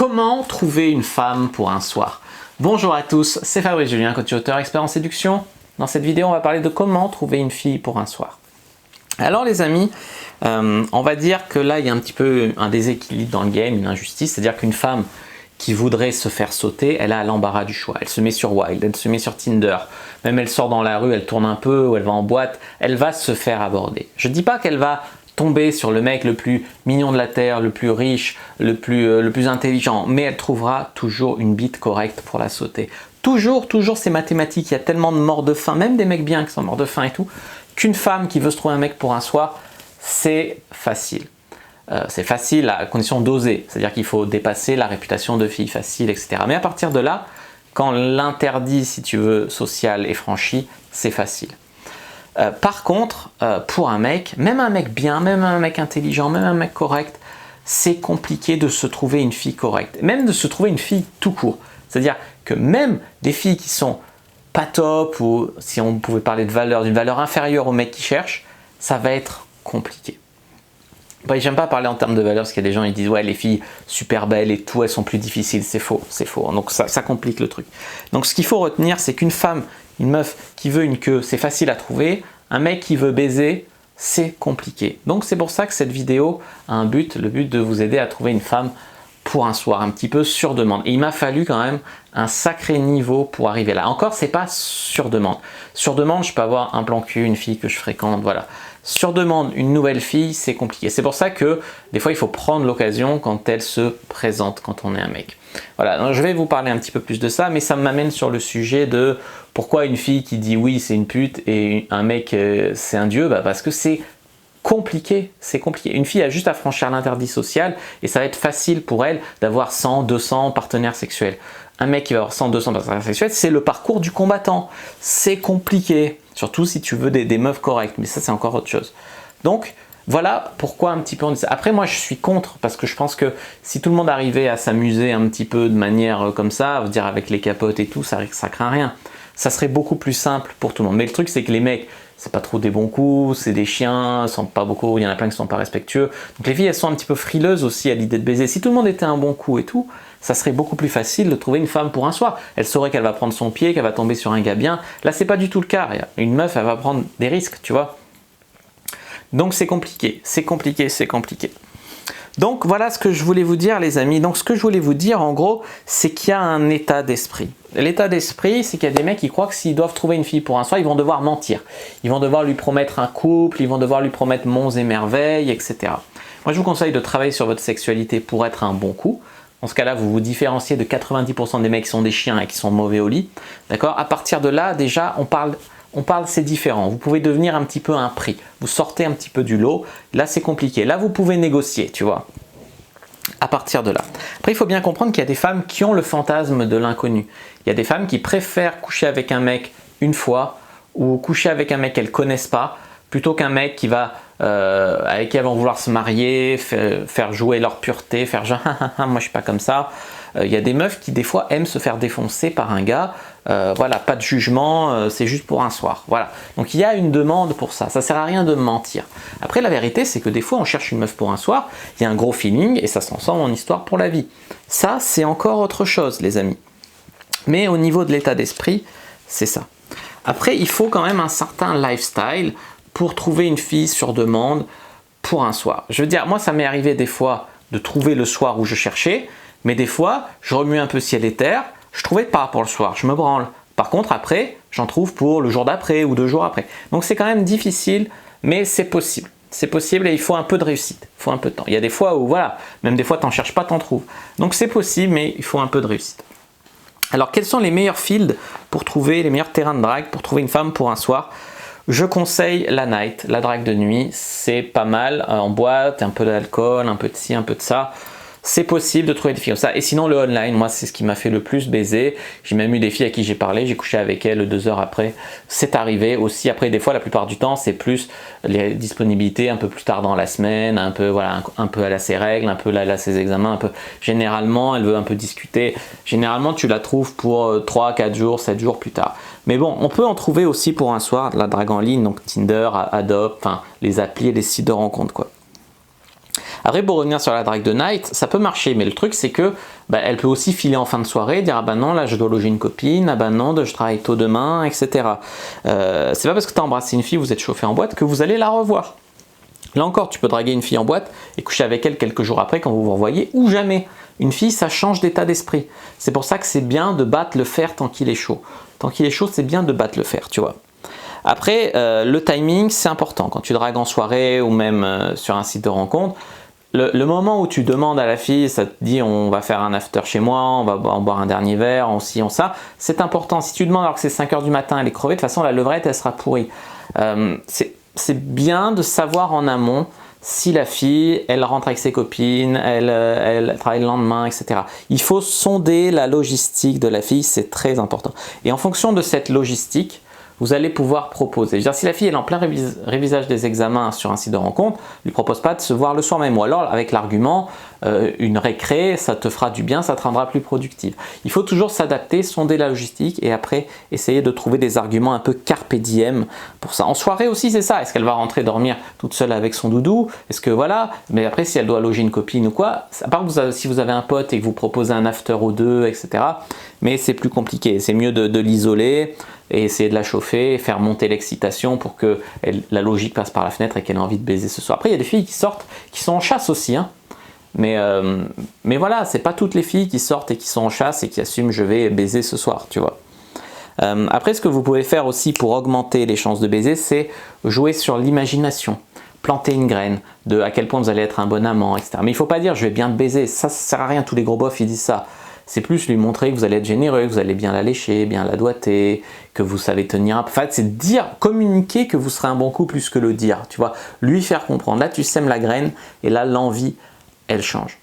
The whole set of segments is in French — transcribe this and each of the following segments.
Comment trouver une femme pour un soir? Bonjour à tous, c'est Fabrice Julien, coach auteur expert en séduction. Dans cette vidéo, on va parler de comment trouver une fille pour un soir. Alors les amis, on va dire que là, il y a un petit peu un déséquilibre dans le game, une injustice. C'est-à-dire qu'une femme qui voudrait se faire sauter, elle a l'embarras du choix. Elle se met sur Wild, elle se met sur Tinder. Même elle sort dans la rue, elle tourne un peu, ou elle va en boîte, elle va se faire aborder. Je ne dis pas qu'elle va tomber sur le mec le plus mignon de la terre, le plus riche, le plus intelligent, mais elle trouvera toujours une bite correcte pour la sauter. Toujours, c'est mathématique, il y a tellement de morts de faim, même des mecs bien qui sont morts de faim et tout, qu'une femme qui veut se trouver un mec pour un soir, c'est facile. C'est facile à condition d'oser, c'est-à-dire qu'il faut dépasser la réputation de fille facile, etc. Mais à partir de là, quand l'interdit, si tu veux, social est franchi, c'est facile. Par contre, pour un mec, même un mec bien, même un mec intelligent, même un mec correct, c'est compliqué de se trouver une fille correcte, même de se trouver une fille tout court. C'est-à-dire que même des filles qui sont pas top, ou si on pouvait parler de valeur, d'une valeur inférieure au mec qui cherche, ça va être compliqué. Bon, j'aime pas parler en termes de valeur parce qu'il y a des gens qui disent ouais les filles super belles et tout, elles sont plus difficiles, c'est faux, c'est faux. Donc ça complique le truc. Donc ce qu'il faut retenir, c'est qu'une femme, une meuf qui veut une queue, c'est facile à trouver. Un mec qui veut baiser, c'est compliqué. Donc c'est pour ça que cette vidéo a un but, le but de vous aider à trouver une femme pour un soir, un petit peu sur demande. Et il m'a fallu quand même un sacré niveau pour arriver là. Encore, c'est pas sur demande. Sur demande, je peux avoir un plan cul, une fille que je fréquente, voilà. Sur demande, une nouvelle fille, c'est compliqué. C'est pour ça que des fois, il faut prendre l'occasion quand elle se présente, quand on est un mec. Voilà, donc je vais vous parler un petit peu plus de ça, mais ça m'amène sur le sujet de pourquoi une fille qui dit oui, c'est une pute et un mec, c'est un dieu, bah parce que c'est compliqué, c'est compliqué. Une fille a juste à franchir l'interdit social et ça va être facile pour elle d'avoir 100, 200 partenaires sexuels. Un mec qui va avoir 100, 200 partenaires sexuels, c'est le parcours du combattant. C'est compliqué, surtout si tu veux des meufs correctes, mais ça c'est encore autre chose. Donc voilà pourquoi un petit peu on dit ça. Après moi je suis contre parce que je pense que si tout le monde arrivait à s'amuser un petit peu de manière comme ça, dire avec les capotes et tout, ça craint rien. Ça serait beaucoup plus simple pour tout le monde. Mais le truc c'est que les mecs, c'est pas trop des bons coups, c'est des chiens, sont pas beaucoup, il y en a plein qui sont pas respectueux. Donc les filles elles sont un petit peu frileuses aussi à l'idée de baiser. Si tout le monde était un bon coup et tout, ça serait beaucoup plus facile de trouver une femme pour un soir. Elle saurait qu'elle va prendre son pied, qu'elle va tomber sur un gars bien. Là c'est pas du tout le cas. Une meuf elle va prendre des risques, tu vois. Donc c'est compliqué, c'est compliqué, c'est compliqué. Donc voilà ce que je voulais vous dire les amis. Donc ce que je voulais vous dire en gros, c'est qu'il y a un état d'esprit. L'état d'esprit, c'est qu'il y a des mecs qui croient que s'ils doivent trouver une fille pour un soir, ils vont devoir mentir. Ils vont devoir lui promettre un couple, ils vont devoir lui promettre monts et merveilles, etc. Moi je vous conseille de travailler sur votre sexualité pour être un bon coup. Dans ce cas-là, vous vous différenciez de 90% des mecs qui sont des chiens et qui sont mauvais au lit. D'accord? À partir de là, déjà, on parle, c'est différent. Vous pouvez devenir un petit peu un prix. Vous sortez un petit peu du lot. Là, c'est compliqué. Là, vous pouvez négocier, tu vois. À partir de là. Après, il faut bien comprendre qu'il y a des femmes qui ont le fantasme de l'inconnu. Il y a des femmes qui préfèrent coucher avec un mec une fois ou coucher avec un mec qu'elles ne connaissent pas plutôt qu'un mec qui va, avec qui elles vont vouloir se marier, faire jouer leur pureté, faire genre moi je suis pas comme ça. Il y a des meufs qui des fois aiment se faire défoncer par un gars. Voilà, pas de jugement, c'est juste pour un soir. Voilà. Donc il y a une demande pour ça. Ça sert à rien de mentir. Après la vérité c'est que des fois on cherche une meuf pour un soir, il y a un gros feeling et ça se transforme en histoire pour la vie. Ça c'est encore autre chose les amis. Mais au niveau de l'état d'esprit, c'est ça. Après il faut quand même un certain lifestyle pour trouver une fille sur demande pour un soir. Je veux dire, moi ça m'est arrivé des fois de trouver le soir où je cherchais, mais des fois je remue un peu ciel et terre, je trouvais pas pour le soir, je me branle. Par contre après, j'en trouve pour le jour d'après ou 2 jours après. Donc c'est quand même difficile, mais c'est possible. C'est possible et il faut un peu de réussite, il faut un peu de temps. Il y a des fois où voilà, même des fois t'en cherches pas, t'en trouves. Donc c'est possible, mais il faut un peu de réussite. Alors quels sont les meilleurs fields pour trouver, les meilleurs terrains de drague pour trouver une femme pour un soir? Je conseille la night, la drague de nuit, c'est pas mal, en boîte, un peu d'alcool, un peu de ci, un peu de ça. C'est possible de trouver des filles comme ça. Et sinon le online, moi c'est ce qui m'a fait le plus baiser. J'ai même eu des filles à qui j'ai parlé, j'ai couché avec elles 2 heures après. C'est arrivé aussi. Après des fois la plupart du temps c'est plus les disponibilités un peu plus tard dans la semaine, un peu voilà, un peu elle a ses règles, un peu là elle a ses examens, un peu. Généralement elle veut un peu discuter. Généralement tu la trouves pour 3, 4 jours, 7 jours plus tard. Mais bon, on peut en trouver aussi pour un soir, la drague en ligne, donc Tinder, Adobe, enfin les applis et les sites de rencontres quoi. Après, pour revenir sur la drague de night, ça peut marcher, mais le truc c'est que elle peut aussi filer en fin de soirée, dire ah bah non là je dois loger une copine, ah bah non je travaille tôt demain, etc. C'est pas parce que tu as embrassé une fille, vous êtes chauffé en boîte que vous allez la revoir. Là encore, tu peux draguer une fille en boîte et coucher avec elle quelques jours après quand vous vous revoyez, ou jamais. Une fille, ça change d'état d'esprit. C'est pour ça que c'est bien de battre le fer tant qu'il est chaud. Tant qu'il est chaud, c'est bien de battre le fer, tu vois. Après, le timing, c'est important. Quand tu dragues en soirée ou même sur un site de rencontre, le moment où tu demandes à la fille, ça te dit on va faire un after chez moi, on va boire un dernier verre, on ci, on ça, c'est important. Si tu demandes alors que c'est 5 h du matin, elle est crevée, de toute façon la levrette, elle sera pourrie. C'est bien de savoir en amont si la fille, elle rentre avec ses copines, elle travaille le lendemain, etc. Il faut sonder la logistique de la fille, c'est très important. Et en fonction de cette logistique, vous allez pouvoir proposer. Je veux dire, si la fille est en plein révisage des examens sur un site de rencontre, ne lui propose pas de se voir le soir même. Ou alors avec l'argument, une récré, ça te fera du bien, ça te rendra plus productive. Il faut toujours s'adapter, sonder la logistique et après essayer de trouver des arguments un peu carpe diem pour ça. En soirée aussi, c'est ça. Est-ce qu'elle va rentrer dormir toute seule avec son doudou? Est-ce que voilà? Mais après, si elle doit loger une copine ou quoi, à part que si vous avez un pote et que vous proposez un after aux deux, etc. Mais c'est plus compliqué. C'est mieux de l'isoler et essayer de la chauffer, faire monter l'excitation pour que la logique passe par la fenêtre et qu'elle ait envie de baiser ce soir. Après, il y a des filles qui sortent, qui sont en chasse aussi, hein. Mais voilà, c'est pas toutes les filles qui sortent et qui sont en chasse et qui assument je vais baiser ce soir, tu vois. Après, ce que vous pouvez faire aussi pour augmenter les chances de baiser, c'est jouer sur l'imagination. Planter une graine de à quel point vous allez être un bon amant, etc. Mais il ne faut pas dire je vais bien te baiser, ça ne sert à rien, tous les gros bofs ils disent ça. C'est plus lui montrer que vous allez être généreux, que vous allez bien la lécher, bien la doigter, que vous savez tenir un peu. En fait, c'est dire, communiquer que vous serez un bon coup plus que le dire, tu vois. Lui faire comprendre. Là, tu sèmes la graine et là, l'envie, elle change.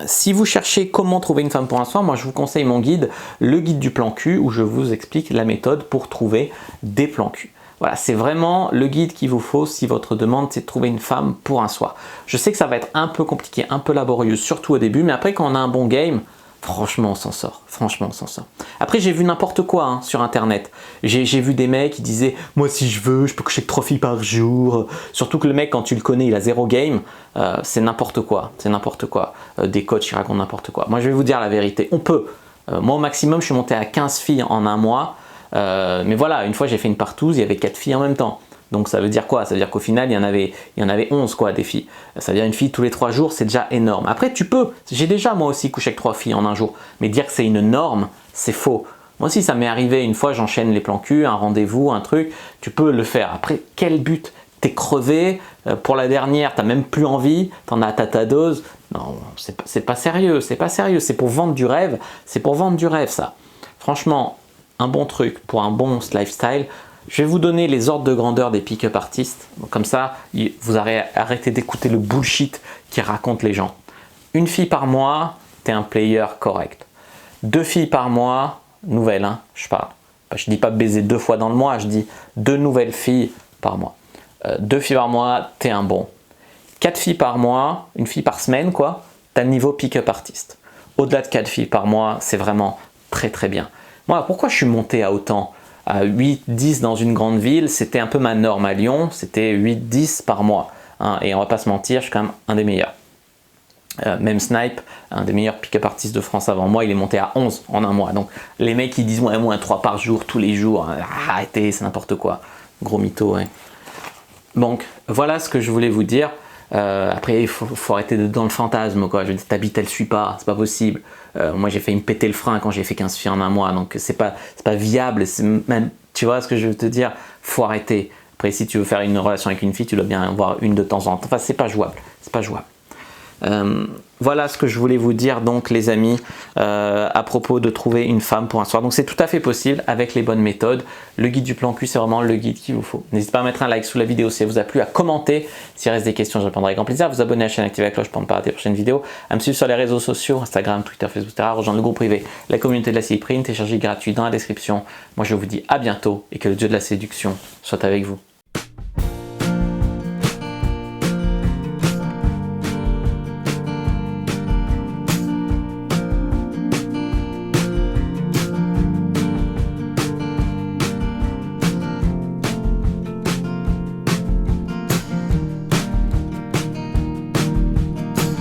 Si vous cherchez comment trouver une femme pour un soir, moi je vous conseille mon guide, le guide du plan cul, où je vous explique la méthode pour trouver des plans cul. Voilà, c'est vraiment le guide qu'il vous faut si votre demande c'est de trouver une femme pour un soir. Je sais que ça va être un peu compliqué, un peu laborieux, surtout au début, mais après quand on a un bon game, franchement on s'en sort. Franchement on s'en sort. Après j'ai vu n'importe quoi hein, sur internet. J'ai vu des mecs qui disaient « Moi si je veux, je peux coucher que 3 filles par jour. » Surtout que le mec quand tu le connais, il a 0 game. C'est n'importe quoi. C'est n'importe quoi. Des coachs qui racontent n'importe quoi. Moi je vais vous dire la vérité. On peut. Moi au maximum je suis monté à 15 filles en un mois. Mais voilà, une fois j'ai fait une partouze, il y avait 4 filles en même temps. Donc ça veut dire quoi? Ça veut dire qu'au final il y en avait 11 quoi, des filles. Ça veut dire une fille tous les 3 jours, c'est déjà énorme. Après tu peux, j'ai déjà moi aussi couché avec 3 filles en un jour. Mais dire que c'est une norme, c'est faux. Moi aussi ça m'est arrivé, une fois j'enchaîne les plans cul, un rendez-vous, un truc, tu peux le faire. Après quel but? T'es crevé, pour la dernière t'as même plus envie, t'en as ta dose. Non, c'est pas sérieux, c'est pas sérieux, c'est pour vendre du rêve, c'est pour vendre du rêve ça. Franchement, un bon truc pour un bon lifestyle, je vais vous donner les ordres de grandeur des pick-up artistes. Comme ça, vous arrêtez d'écouter le bullshit qui racontent les gens. Une fille par mois, tu es un player correct. 2 filles par mois, nouvelles, hein, je parle. Je dis pas baiser 2 fois dans le mois, je dis 2 nouvelles filles par mois. 2 filles par mois, tu es un bon. 4 filles par mois, une fille par semaine, quoi, tu as le niveau pick-up artiste. Au-delà de 4 filles par mois, c'est vraiment très très bien. Moi, pourquoi je suis monté à autant? À 8, 10 dans une grande ville, c'était un peu ma norme à Lyon, c'était 8, 10 par mois. Hein, et on va pas se mentir, je suis quand même un des meilleurs. Même Snipe, un des meilleurs pick-up artistes de France avant moi, il est monté à 11 en un mois. Donc les mecs qui disent ouais, moi 3 par jour, tous les jours, arrêtez, c'est n'importe quoi. Gros mytho, ouais. Donc voilà ce que je voulais vous dire. Après, il faut arrêter d'être dans le fantasme, quoi. Je veux dire, ta bite, elle suit pas, c'est pas possible. Moi, j'ai failli me péter le frein quand j'ai fait 15 filles en un mois, donc c'est pas viable. Même, tu vois ce que je veux te dire? Faut arrêter. Après, si tu veux faire une relation avec une fille, tu dois bien en avoir une de temps en temps. Enfin, c'est pas jouable. C'est pas jouable. Voilà ce que je voulais vous dire donc les amis à propos de trouver une femme pour un soir. Donc c'est tout à fait possible avec les bonnes méthodes. Le guide du plan cul, c'est vraiment le guide qu'il vous faut. N'hésitez pas à mettre un like sous la vidéo si elle vous a plu, à commenter. S'il reste des questions, je répondrai avec grand plaisir. À vous abonner à la chaîne, activer la cloche pour ne pas rater les prochaines vidéos. À me suivre sur les réseaux sociaux, Instagram, Twitter, Facebook, etc. Rejoindre le groupe privé, la communauté de la CI Print, télécharger gratuit dans la description. Moi je vous dis à bientôt et que le dieu de la séduction soit avec vous.